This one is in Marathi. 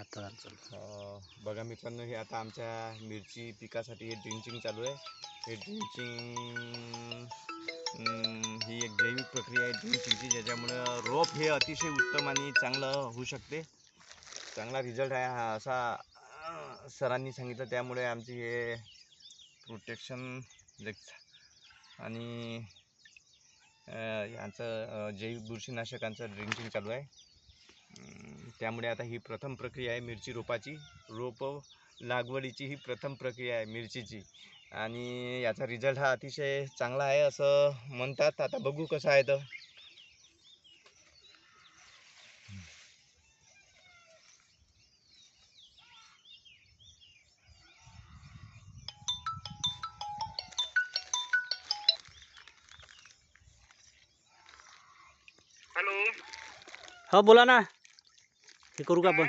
आता बघा मित्रांनो, हे आता आमच्या मिरची पिकासाठी हे ड्रिंचिंग चालू आहे. हे ड्रिंचिंग ही एक जैविक प्रक्रिया आहे ड्रिंचिंगची, ज्याच्यामुळं रोप हे अतिशय उत्तम आणि चांगलं होऊ शकते. चांगला रिझल्ट आहे हा असा सरांनी सांगितलं. त्यामुळे आमची हे प्रोटेक्शन आणि यांचं जैविक बुरशीनाशकांचं ड्रिंचिंग चालू आहे. त्यामुळे आता ही प्रथम प्रक्रिया आहे मिरची रोपाची. रोप लागवडीची ही प्रथम प्रक्रिया आहे मिरचीची, आणि याचा रिझल्ट हा अतिशय चांगला आहे असं म्हणतात. आता बघू कसं आहे तर. हॅलो, हा बोला ना. हे करू का आपण?